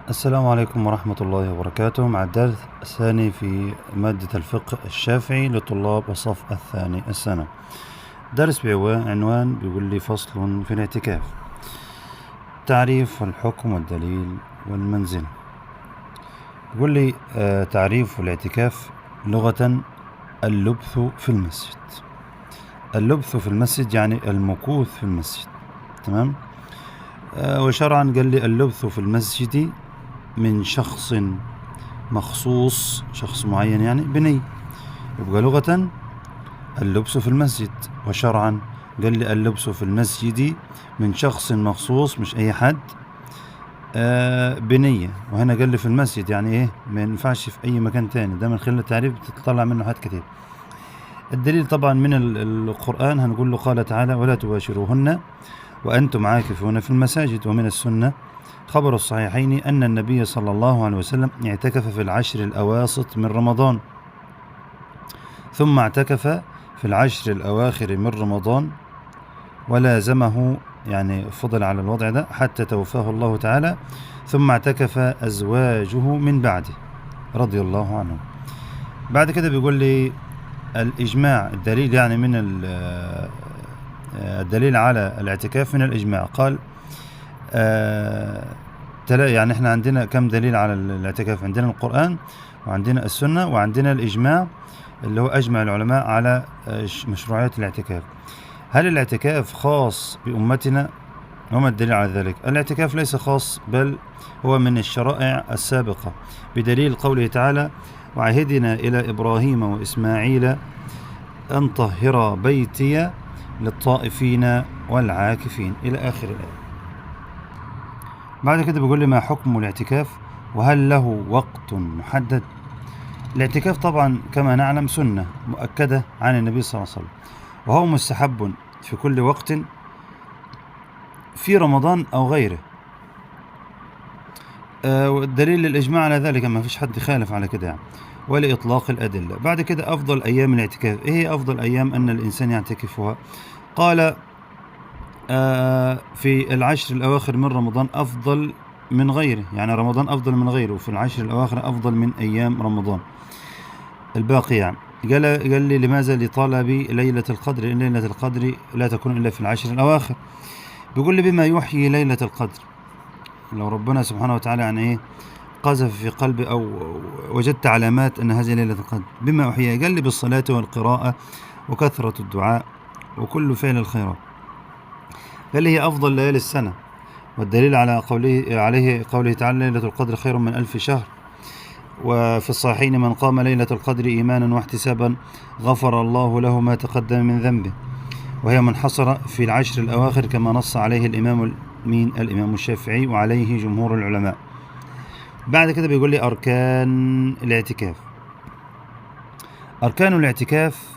السلام عليكم ورحمة الله وبركاته، مع الدرس الثاني في مادة الفقه الشافعي لطلاب الصف الثاني السنة. درس بعنوان بيقول لي فصل في الاعتكاف: تعريف والحكم والدليل والمنزل. بيقول لي تعريف الاعتكاف لغة: اللبث في المسجد. اللبث في المسجد يعني المكوث في المسجد، تمام. وشرعا قال لي اللبث في المسجد من شخص مخصوص، شخص معين يعني بنية. يبقى لغة اللبس في المسجد، وشرعا قال لي اللبس في المسجد من شخص مخصوص، مش أي حد، بنية. وهنا قال لي في المسجد يعني إيه؟ ما ينفعش في أي مكان تاني. ده من خلال التعريف تطلع منه حاجات كتير. الدليل طبعا من القرآن، هنقول له قال تعالى: ولا تباشروهن وأنتم عاكفون في المساجد. ومن السنة خبر الصحيحين أن النبي صلى الله عليه وسلم اعتكف في العشر الأواسط من رمضان، ثم اعتكف في العشر الأواخر من رمضان، ولازمه يعني فضل على الوضع ده حتى توفاه الله تعالى، ثم اعتكف أزواجه من بعده رضي الله عنهم. بعد كده بيقول لي الإجماع، الدليل يعني من الدليل على الاعتكاف من الإجماع. قال يعني احنا عندنا كم دليل على الاعتكاف؟ عندنا القرآن، وعندنا السنة، وعندنا الإجماع اللي هو أجمع العلماء على مشروعية الاعتكاف. هل الاعتكاف خاص بأمتنا؟ وما الدليل على ذلك؟ الاعتكاف ليس خاص، بل هو من الشرائع السابقة، بدليل قوله تعالى: وعهدنا إلى إبراهيم وإسماعيل أن طهر بيتي للطائفين والعاكفين، إلى آخر الآية. بعد كده بيقول لي ما حكم الاعتكاف وهل له وقت محدد؟ الاعتكاف طبعا كما نعلم سنة مؤكدة عن النبي صلى الله عليه وسلم، وهو مستحب في كل وقت في رمضان أو غيره. والدليل للإجماع على ذلك، ما فيش حد خالف على كده يعني، ولإطلاق الأدلة. بعد كده أفضل أيام الاعتكاف، إيه هي أفضل أيام أن الإنسان يعتكفها؟ قال في العشر الأواخر من رمضان أفضل من غيره، يعني رمضان أفضل من غيره، وفي العشر الأواخر أفضل من أيام رمضان الباقي يعني. قال لي لماذا؟ لطلب ليلة القدر، إن ليلة القدر لا تكون إلا في العشر الأواخر. بيقول لي بما يحيي ليلة القدر، لو ربنا سبحانه وتعالى يعني إيه قذف في قلبي أو وجدت علامات أن هذه ليلة القدر، بما يحيي؟ قال لي بالصلاة والقراءة وكثرة الدعاء وكل فعل الخيرات. قال لي هي أفضل ليالي السنة، والدليل على قوله تعالى: ليلة القدر خير من 1000 شهر. وفي الصحيحين: من قام ليلة القدر إيمانا واحتسابا غفر الله له ما تقدم من ذنبه. وهي منحصرة في العشر الأواخر كما نص عليه الإمام الشافعي وعليه جمهور العلماء. بعد كده بيقول لي أركان الاعتكاف. أركان الاعتكاف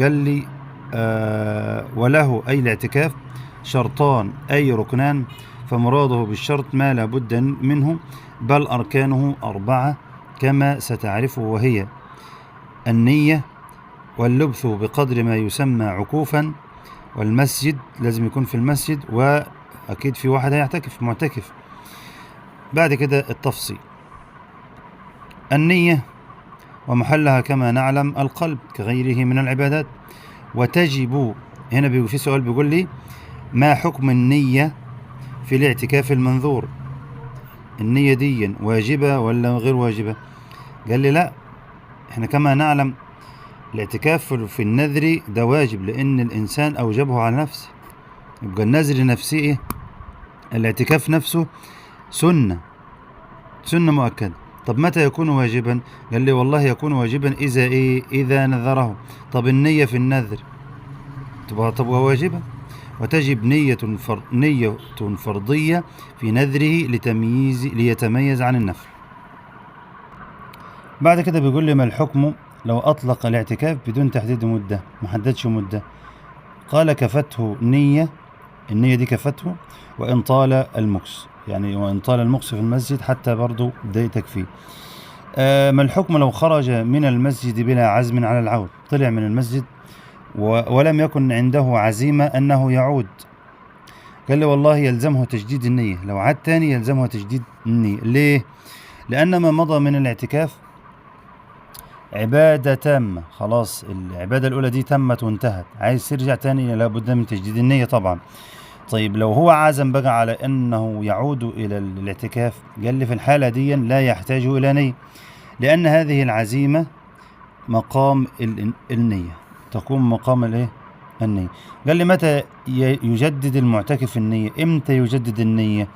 قال لي وله أي الاعتكاف شرطان أي ركنان، فمراده بالشرط ما لا بد منه، بل أركانه 4 كما ستعرفه، وهي النية، واللبث بقدر ما يسمى عكوفا، والمسجد لازم يكون في المسجد، وأكيد في واحد هيعتكف معتكف. بعد كده التفصيل: النية ومحلها كما نعلم القلب كغيره من العبادات، وتجب. هنا في سؤال بيقول لي ما حكم النية في الاعتكاف المنذور؟ النية دي واجبة ولا غير واجبة؟ قال لي لا، احنا كما نعلم الاعتكاف في النذر ده واجب، لأن الإنسان أوجبه على نفسه. يبقى النذر نفسه إيه؟ الاعتكاف نفسه سنة مؤكدة. طب متى يكون واجبا؟ قال لي والله يكون واجبا إذا نذره. طب النية في النذر طب واجبة. وتجب نية فرضية في نذره ليتميز عن النفل. بعد كده بيقول لي ما الحكم لو أطلق الاعتكاف بدون تحديد مدة، محددش مدة؟ قال كفته النية دي كفته، وإن طال المكس، يعني وإن طال المكس في المسجد حتى برضو ده يكفيه. ما الحكم لو خرج من المسجد بلا عزم على العود؟ طلع من المسجد ولم يكن عنده عزيمة أنه يعود، قال لي والله يلزمه تجديد النية، لو عاد تاني يلزمه تجديد النية. ليه؟ لأن ما مضى من الاعتكاف عبادة تامة، خلاص العبادة الأولى دي تمت وانتهت، عايز ترجع تاني لابد من تجديد النية طبعا. طيب لو هو عزم بقى على أنه يعود إلى الاعتكاف، قال لي في الحالة دي لا يحتاج إلى نية، لأن هذه العزيمة مقام النية، تقوم مقام الايه؟ النية. قال لي متى يجدد المعتكف النية؟ امتى يجدد النية؟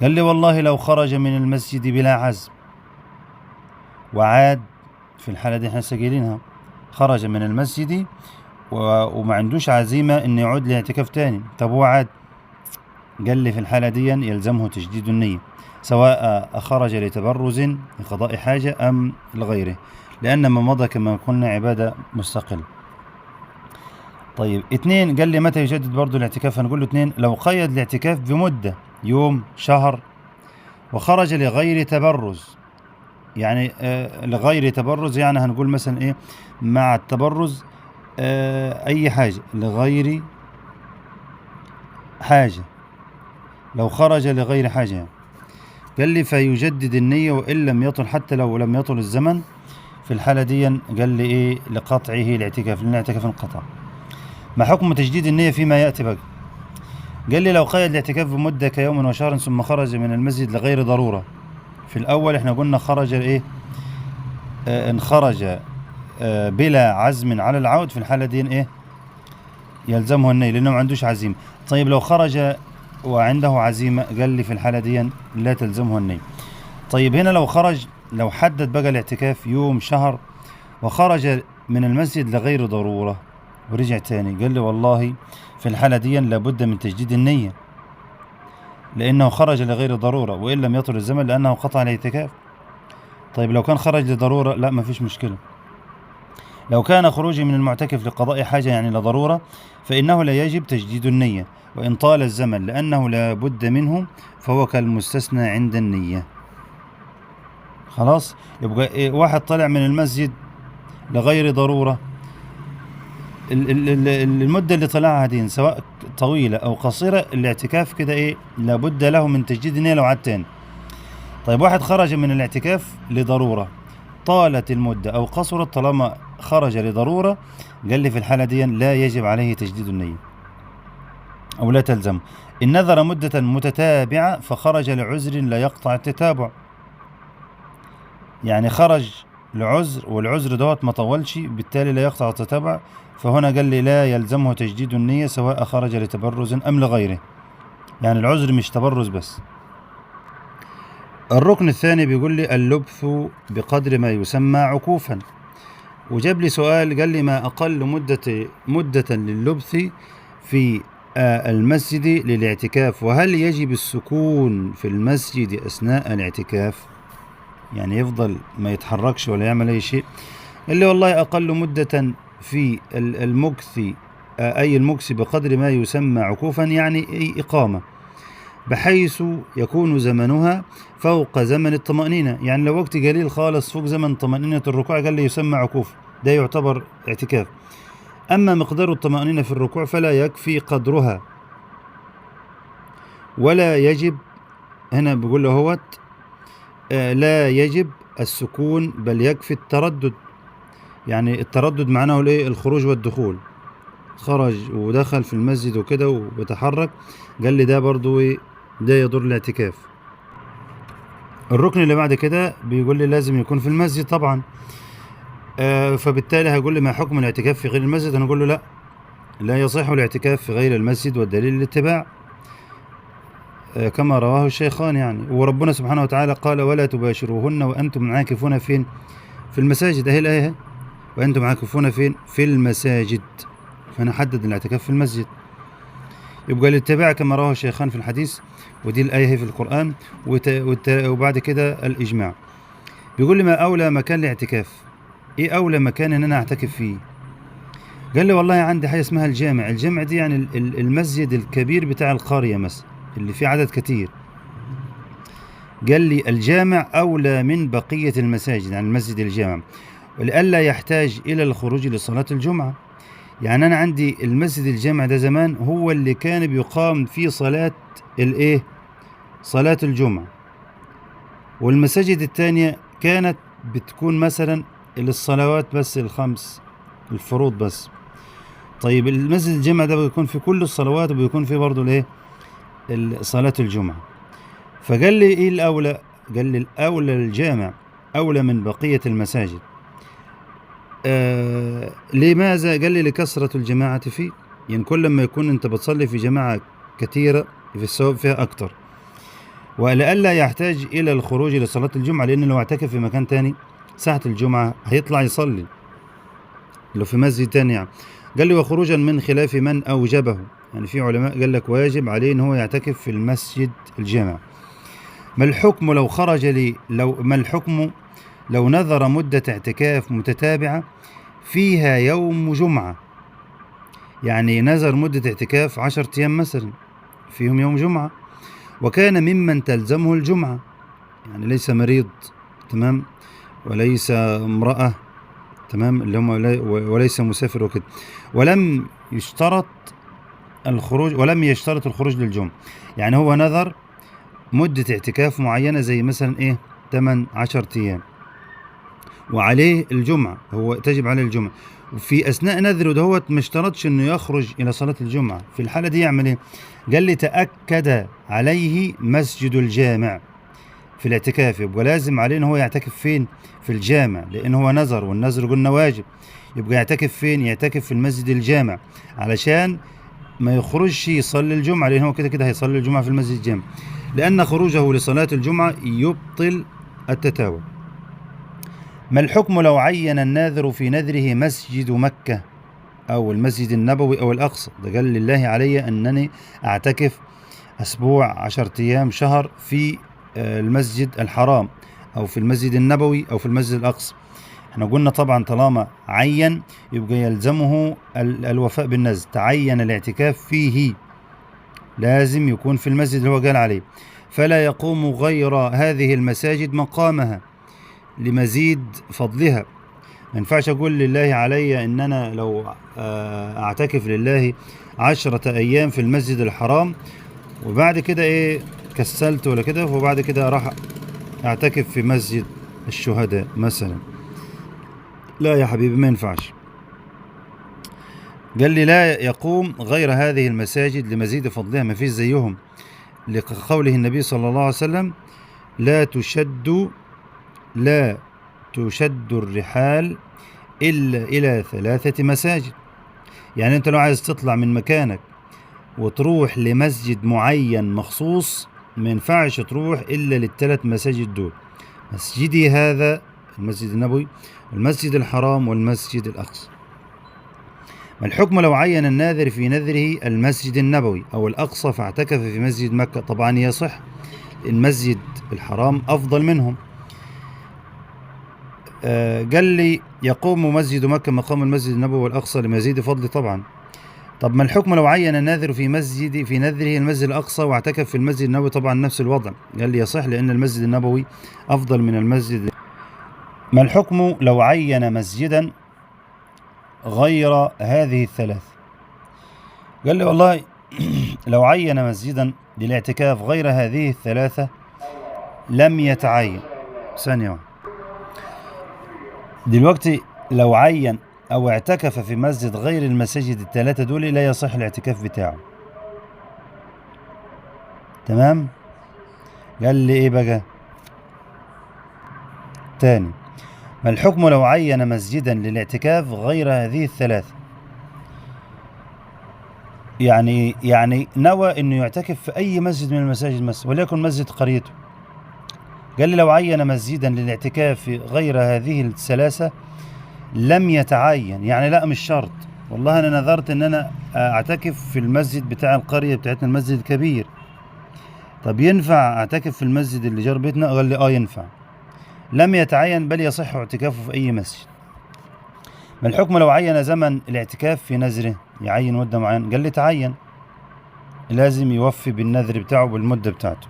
قال لي والله لو خرج من المسجد بلا عزم وعاد، في الحالة دي احنا سجلينها، خرج من المسجد وما عندوش عزيمة ان يعود لاعتكاف تاني، طب هو عاد، قال لي في الحالة دي يلزمه تجديد النية، سواء خرج لتبرز لقضاء حاجة أم لغيره، لأن ما مضى كما قلنا عبادة مستقلة. طيب 2، قال لي متى يجدد برضو الاعتكاف؟ هنقول له 2 لو قيد الاعتكاف بمدة، يوم، شهر، وخرج لغير تبرز. يعني لغير تبرز يعني هنقول مثلا ايه مع التبرز، اي حاجة لغير حاجة، لو خرج لغير حاجة يعني. قال لي فيجدد النية وإن لم يطل، حتى لو لم يطل الزمن، في الحالة دي قال لي ايه لقطعه الاعتكاف، لأن الاعتكاف انقطع. ما حكم تجديد النية فيما يأتي بقى؟ قال لي لو قيد الاعتكاف بمدة كيوم وشهر ثم خرج من المسجد لغير ضرورة. في الأول احنا قلنا خرج ايه، ان خرج بلا عزم على العود، في الحالة دي ايه يلزمه النية لأنه ما عندوش عزيمة. طيب لو خرج وعنده عزيمة، قال لي في الحالة دي لا تلزمه النية. طيب هنا لو خرج، لو حدد بقى الاعتكاف يوم، شهر، وخرج من المسجد لغير ضرورة ورجع تاني، قال لي والله في الحالة دي لابد من تجديد النية، لأنه خرج لغير ضرورة وإن لم يطل الزمن لأنه قطع الاعتكاف. طيب لو كان خرج لضرورة، لا ما فيش مشكلة. لو كان خروجي من المعتكف لقضاء حاجة يعني لضرورة، فإنه لا يجب تجديد النية وإن طال الزمن، لأنه لا بد منه، فهو كالمستثنى عند النية. خلاص، يبقى إيه؟ واحد طلع من المسجد لغير ضرورة، المدة اللي طلعها دي سواء طويلة أو قصيرة، الاعتكاف كده إيه لابد له من تجديد النية لو عاد تاني. طيب واحد خرج من الاعتكاف لضرورة، طالت المدة أو قصرت، طالما خرج لضرورة قال لي في الحالة دي لا يجب عليه تجديد النية أو لا تلزم. إن نذر مدة متتابعة فخرج لعذر لا يقطع التتابع، يعني خرج لعذر والعذر دوت ما طولش بالتالي لا يقطع التتابع، فهنا قال لي لا يلزمه تجديد النية سواء خرج لتبرز أم لغيره، يعني العذر مش تبرز بس. الركن الثاني بيقول لي اللبث بقدر ما يسمى عكوفا، وجاب لي سؤال قال لي ما أقل مدة لللبث في المسجد للاعتكاف، وهل يجب السكون في المسجد أثناء الاعتكاف؟ يعني يفضل ما يتحركش ولا يعمل أي شيء. قال لي والله أقل مدة في المكث أي المكث بقدر ما يسمى عكوفا، يعني أي إقامة بحيث يكون زمنها فوق زمن الطمأنينة، يعني لو وقت قليل خالص فوق زمن طمأنينة الركوع قال لي يسمى عكوف، ده يعتبر اعتكاف. أما مقدار الطمأنينة في الركوع فلا يكفي قدرها، ولا يجب، هنا بيقول له هوت لا يجب السكون بل يكفي التردد، يعني التردد معناه الايه الخروج والدخول، خرج ودخل في المسجد وكده وبيتحرك، قال لي ده برضو ده يضر الاعتكاف. الركن اللي بعد كده بيقول لي لازم يكون في المسجد طبعا، فبالتالي هيقول لي ما حكم الاعتكاف في غير المسجد؟ هنقول له لا يصح الاعتكاف في غير المسجد، والدليل الاتباع كما رواه الشيخان يعني، وربنا سبحانه وتعالى قال ولا تباشروهن وأنتم عاكفون فين؟ في المساجد، اهي الآية وأنتم عاكفون فين؟ في المساجد، فأنا حدد الاعتكاف في المسجد. يبقى الاتباع كما رواه الشيخان في الحديث، ودي الآية هي في القرآن، وبعد كده الإجماع. بيقول لي ما أولى مكان الاعتكاف؟ إيه أولى مكان إن أنا أعتكف فيه؟ قال لي والله عندي حاجة اسمها الجامع. الجامع دي يعني المسجد الكبير بتاع القرية مثلا اللي فيه عدد كتير. قال لي الجامع أولى من بقية المساجد، يعني المسجد الجامع، ولئلا يحتاج إلى الخروج لصلاة الجمعة. يعني أنا عندي المسجد الجامع ده زمان هو اللي كان بيقام فيه صلاة الإيه؟ صلاة الجمعة. والمساجد التانية كانت بتكون مثلا للصلوات بس الخمس، الفروض بس. طيب المسجد الجامع ده بيكون في كل الصلوات وبيكون في برضه الايه؟ صلاة الجمعة. فقال لي ايه الأولى؟ قال لي الأولى الجامع أولى من بقية المساجد. لماذا؟ قال لي لكثرة الجماعة فيه. يعني كل ما يكون انت بتصلي في جماعة كثيرة في الثواب فيها أكتر، ولئلا يحتاج إلى الخروج لصلاة الجمعة، لأن لو اعتكف في مكان تاني ساعة الجمعة هيطلع يصلي لو في مسجد تاني يعني. قال لي وخروجا من خلاف من أوجبه، يعني في علماء قال لك واجب عليه إن هو يعتكف في المسجد الجامع. ما الحكم لو خرج ما الحكم لو نذر مدة اعتكاف متتابعة فيها يوم جمعة؟ يعني نذر مدة اعتكاف 10 أيام مثلا فيهم يوم جمعة، وكان ممن تلزمه الجمعة، يعني ليس مريض، تمام، وليس امرأة، تمام، اللي هم وليس مسافر وكده، ولم يشترط الخروج للجمعة. يعني هو نذر مدة اعتكاف معينة زي مثلا ايه 8-10 أيام وعليه الجمعة، هو تجب عليه الجمعة، وفي أثناء نذره دهوت ما اشترطش إنه يخرج إلى صلاة الجمعة. في الحالة دي يعمل إيه؟ قال لي تأكد عليه مسجد الجامع في الاعتكاف، يبقى لازم عليه إن هو يعتكف فين؟ في الجامع، لأن هو نذر، والنذر قلنا واجب. يبقى يعتكف فين؟ يعتكف في المسجد الجامع علشان ما يخرجش يصلي الجمعة، لأن هو كده كده هيصلي الجمعة في المسجد الجامع، لأن خروجه لصلاة الجمعة يبطل التتاوى. ما الحكم لو عين الناذر في نذره مسجد مكة أو المسجد النبوي أو الأقصى؟ ده قال لله علي أنني أعتكف أسبوع 10 أيام شهر في المسجد الحرام أو في المسجد النبوي أو في المسجد الأقصى. احنا قلنا طبعا طالما عين يبقى يلزمه الوفاء بالنذر. تعين الاعتكاف فيه لازم يكون في المسجد اللي هو قال عليه، فلا يقوم غير هذه المساجد مقامها لمزيد فضلها. ما ينفعش أقول لله علي إن أنا لو أعتكف لله 10 أيام في المسجد الحرام وبعد كده إيه كسلت ولا كده، وبعد كده راح أعتكف في مسجد الشهداء مثلا. لا يا حبيبي ما ينفعش. قال لي لا يقوم غير هذه المساجد لمزيد فضلها، ما فيش زيهم، لقوله النبي صلى الله عليه وسلم لا تشد الرحال إلا إلى 3 مساجد. يعني أنت لو عايز تطلع من مكانك وتروح لمسجد معين مخصوص ما ينفعش تروح إلا لل3 مساجد دول: مسجدي هذا المسجد النبوي والمسجد الحرام والمسجد الأقصى. ما الحكم لو عين الناذر في نذره المسجد النبوي أو الأقصى فاعتكف في مسجد مكة؟ طبعا يصح، المسجد الحرام أفضل منهم. قال لي يقوم مسجد مكة مقام المسجد النبوي والأقصى لمزيد فضل طبعا. طب ما الحكم لو عين الناذر في نذره المسجد الأقصى واعتكف في المسجد النبوي؟ طبعا نفس الوضع. قال لي يصح لأن المسجد النبوي أفضل من المسجد. ما الحكم لو عين مسجدا غير هذه ال3؟ قال لي والله لو عين مسجدا للاعتكاف غير هذه ال3 لم يتعين. ثانية واحدة. دلوقتي لو عين أو اعتكف في مسجد غير المساجد ال3 دول لا يصح الاعتكاف بتاعه، تمام؟ قال لي إيه بقى تاني؟ ما الحكم لو عين مسجدا للاعتكاف غير هذه ال3؟ يعني نوى إنه يعتكف في أي مسجد من المساجد مثلا، وليكن مسجد قريته. قال لي لو عين مسجدا للاعتكاف غير هذه ال3 لم يتعين. يعني لا مش شرط، والله أنا نذرت إن أنا أعتكف في المسجد بتاع القرية بتاعتنا المسجد الكبير، طب ينفع أعتكف في المسجد اللي جار بيتنا؟ قال لي ينفع. لم يتعين بل يصح اعتكافه في أي مسجد. ما الحكم لو عين زمن الاعتكاف في نذره؟ يعين مدة معينة. قال لي تعين، لازم يوفي بالنذر بتاعه بالمدة بتاعته.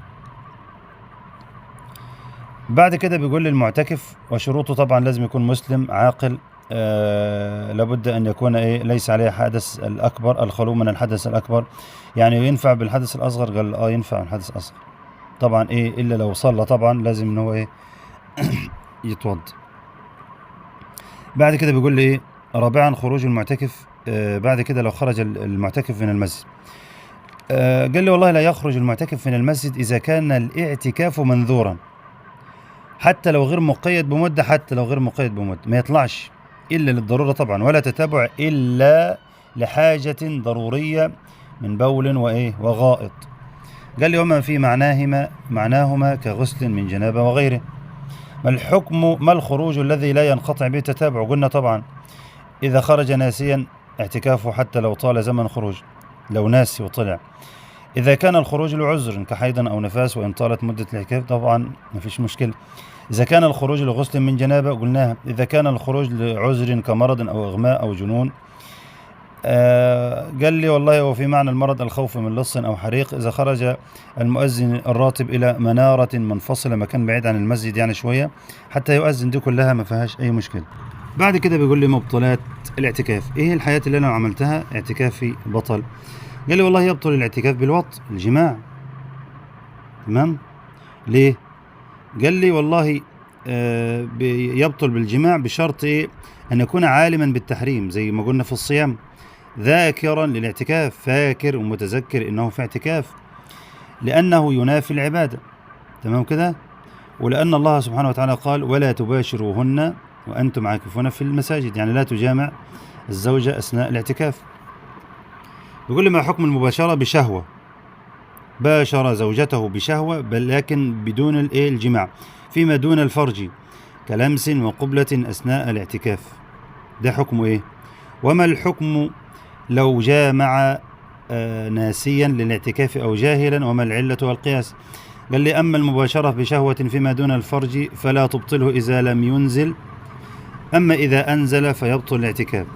بعد كده بيقول للمعتكف وشروطه طبعا لازم يكون مسلم عاقل لابد أن يكون ليس عليه حدث الأكبر، الخلو من الحدث الأكبر. يعني ينفع بالحدث الأصغر؟ قال ينفع بالحدث الأصغر طبعا. إلا لو صلى طبعا لازم إن هو يتوض. بعد كده بيقول لي رابعا خروج المعتكف. بعد كده لو خرج المعتكف من المسجد، قال لي والله لا يخرج المعتكف من المسجد إذا كان الاعتكاف منذورا، حتى لو غير مقيد بمدة، ما يطلعش إلا للضرورة طبعا، ولا تتابع إلا لحاجة ضرورية من بول وغائط. قال لي وما في معناهما كغسل من جنابة وغيره. ما الخروج الذي لا ينقطع به التتابع؟ قلنا طبعا إذا خرج ناسيا اعتكافه حتى لو طال زمن خروج، لو ناسي وطلع. إذا كان الخروج لعذر كحيض أو نفاس وإن طالت مدة الاعتكاف طبعا ما فيش مشكلة. إذا كان الخروج لغسل من جنابة قلناها. إذا كان الخروج لعذر كمرض أو إغماء أو جنون. قال لي والله وفي معنى المرض الخوف من لص أو حريق. إذا خرج المؤذن الراتب إلى منارة منفصلة، مكان بعيد عن المسجد يعني شوية، حتى يؤذن، دي كلها ما فيهاش أي مشكلة. بعد كده بيقول لي مبطلات الاعتكاف. إيه الحياة اللي أنا عملتها اعتكافي بطل؟ قال لي والله يبطل الاعتكاف بالوطء، الجماع. تمام. ليه؟ قال لي والله يبطل بالجماع بشرط أن يكون عالما بالتحريم، زي ما قلنا في الصيام، ذاكرا للاعتكاف، فاكر ومتذكر انه في اعتكاف، لانه ينافي العبادة. تمام كده. ولان الله سبحانه وتعالى قال ولا تباشروهن وانتم عاكفون في المساجد، يعني لا تجامع الزوجة اثناء الاعتكاف. يقول لي ما حكم المباشرة بشهوة؟ باشر زوجته بشهوة بل لكن بدون الجماع، فيما دون الفرج كلمس وقبلة اثناء الاعتكاف، ده حكمه وما الحكم لو جامع ناسيا للاعتكاف أو جاهلا، وما العلة والقياس؟ قال لي أما المباشرة بشهوة فيما دون الفرج فلا تبطله إذا لم ينزل، أما إذا أنزل فيبطل الاعتكاف.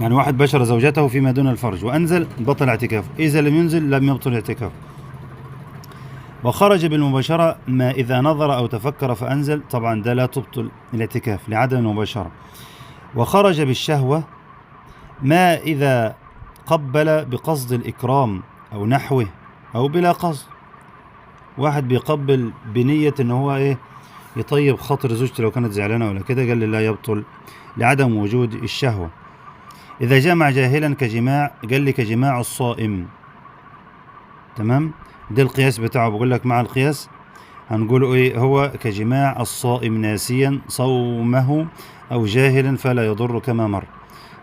يعني واحد بشر زوجته فيما دون الفرج وأنزل بطل اعتكاف، إذا لم ينزل لم يبطل الاعتكاف. وخرج بالمباشرة ما إذا نظر أو تفكر فأنزل، طبعا ده لا تبطل الاعتكاف لعدم المباشرة. وخرج بالشهوة ما إذا قبل بقصد الإكرام أو نحوه أو بلا قصد، واحد بيقبل بنية إن هو يطيب خاطر زوجته لو كانت زعلانة ولا كده، قال لي لا يبطل لعدم وجود الشهوة. إذا جمع جاهلا قال لي كجماع الصائم. تمام. ده القياس بتاعه، بقول لك مع القياس هنقوله هو كجماع الصائم ناسيا صومه أو جاهلا فلا يضر كما مر.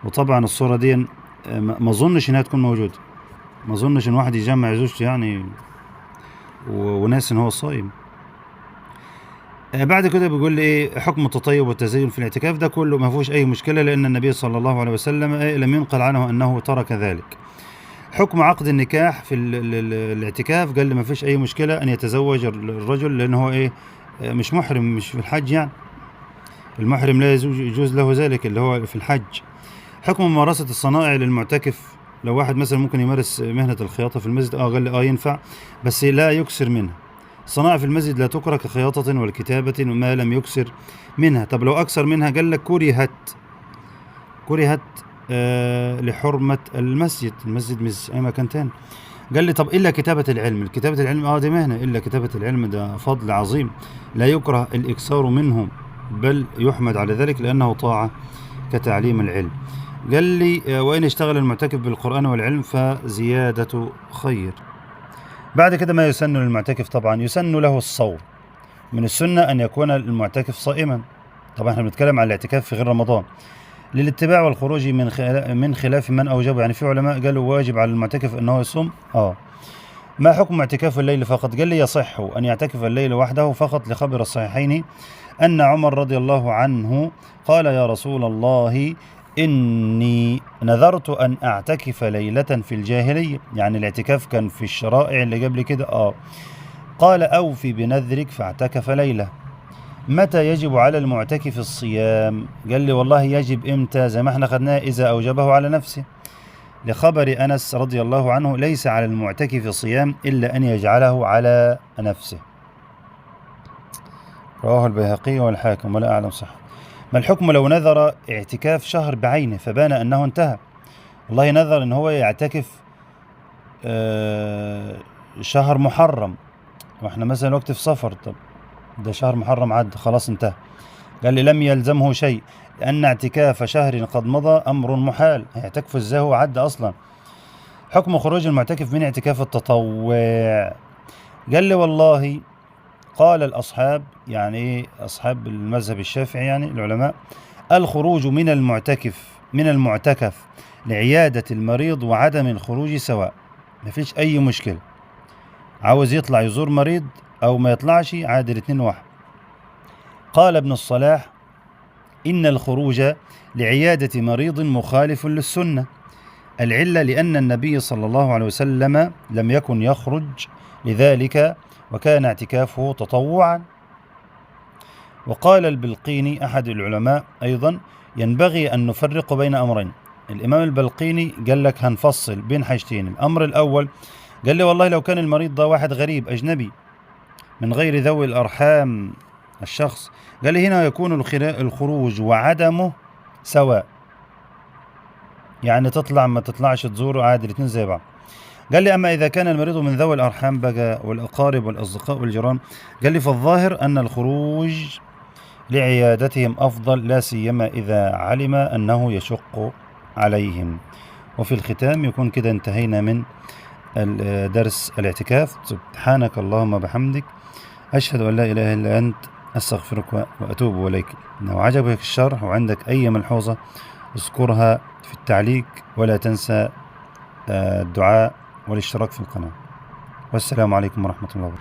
وطبعا الصورة دي ما اظنش انها تكون موجودة، ما اظنش ان واحد يجمع زوجته يعني وناس ان هو صايم. بعد كده بيقول لي حكم التطيب والتزين في الاعتكاف؟ ده كله ما فيهوش اي مشكلة، لان النبي صلى الله عليه وسلم لم ينقل عنه انه ترك ذلك. حكم عقد النكاح في الاعتكاف؟ قال لي ما فيش اي مشكلة ان يتزوج الرجل، لان هو مش محرم، مش في الحج، يعني المحرم لا يجوز له ذلك اللي هو في الحج. حكم ممارسة الصنائع للمعتكف؟ لو واحد مثلا ممكن يمارس مهنة الخياطة في المسجد، قال لي ينفع، بس لا يكسر منها. الصنائع في المسجد لا تكره كخياطة والكتابة وما لم يكسر منها. طب لو أكثر منها؟ قال لك كرهت لحرمة المسجد مش أي مكان تاني. قال لي طب إلا كتابة العلم، دي مهنة، إلا كتابة العلم ده فضل عظيم، لا يكره الإكثار منه بل يحمد على ذلك لأنه طاعة كتعليم العلم. قال لي وإن اشتغل المعتكف بالقرآن والعلم فزيادة خير. بعد كده ما يسن للمعتكف؟ طبعا يسن له الصوم، من السنة أن يكون المعتكف صائما. طبعا احنا بنتكلم عن الاعتكاف في غير رمضان، للاتباع والخروج من خلاف من أوجبه. يعني في علماء قالوا واجب على المعتكف أنه يصوم. ما حكم اعتكاف الليل فقط؟ قال لي يصح أن يعتكف الليل وحده فقط، لخبر الصحيحين أن عمر رضي الله عنه قال يا رسول الله إني نذرت أن أعتكف ليلة في الجاهلية، يعني الاعتكاف كان في الشرائع اللي قبل كده. قال أوفي بنذرك فاعتكف ليلة. متى يجب على المعتكف الصيام؟ قال لي والله يجب إمتى؟ زي ما احنا خدناه، إذا أوجبه على نفسه، لخبر أنس رضي الله عنه ليس على المعتكف صيام إلا أن يجعله على نفسه. رواه البيهقي والحاكم ولا أعلم صح. ما الحكم لو نذر اعتكاف شهر بعينه فبان أنه انتهى؟ والله نذر أن هو يعتكف شهر محرم، واحنا مثلا وقت في سفر، طب ده شهر محرم عد خلاص انتهى. قال لي لم يلزمه شيء لأن اعتكاف شهر قد مضى أمر محال، هيعتكف ازاي هو عد أصلا؟ حكم خروج المعتكف من اعتكاف التطوع. قال لي والله قال الأصحاب، يعني ايه أصحاب المذهب الشافعي يعني العلماء، الخروج من المعتكف لعيادة المريض وعدم الخروج سواء، ما فيش أي مشكلة، عاوز يطلع يزور مريض أو ما يطلعش عادي الاتنين واحد. قال ابن الصلاح إن الخروج لعيادة مريض مخالف للسنة، العلة لأن النبي صلى الله عليه وسلم لم يكن يخرج لذلك وكان اعتكافه تطوعا. وقال البلقيني أحد العلماء أيضا ينبغي أن نفرق بين أمرين. الإمام البلقيني قال لك هنفصل بين حاجتين. الأمر الأول قال لي والله لو كان المريض ده واحد غريب أجنبي من غير ذوي الأرحام الشخص، قال لي هنا يكون الخروج وعدمه سواء، يعني تطلع ما تطلعش تزوره عادي الاثنين زي بعض. قال لي أما إذا كان المريض من ذوي الأرحام بقى والأقارب والأصدقاء والجيران، قال لي فالظاهر أن الخروج لعيادتهم أفضل، لا سيما إذا علم أنه يشق عليهم. وفي الختام يكون كده انتهينا من درس الاعتكاف. سبحانك اللهم بحمدك، أشهد أن لا إله إلا أنت، أستغفرك وأتوب إليك. لو عجبك الشرح وعندك أي ملحوظة اذكرها في التعليق، ولا تنسى الدعاء والاشتراك في القناة. والسلام عليكم ورحمة الله وبركاته.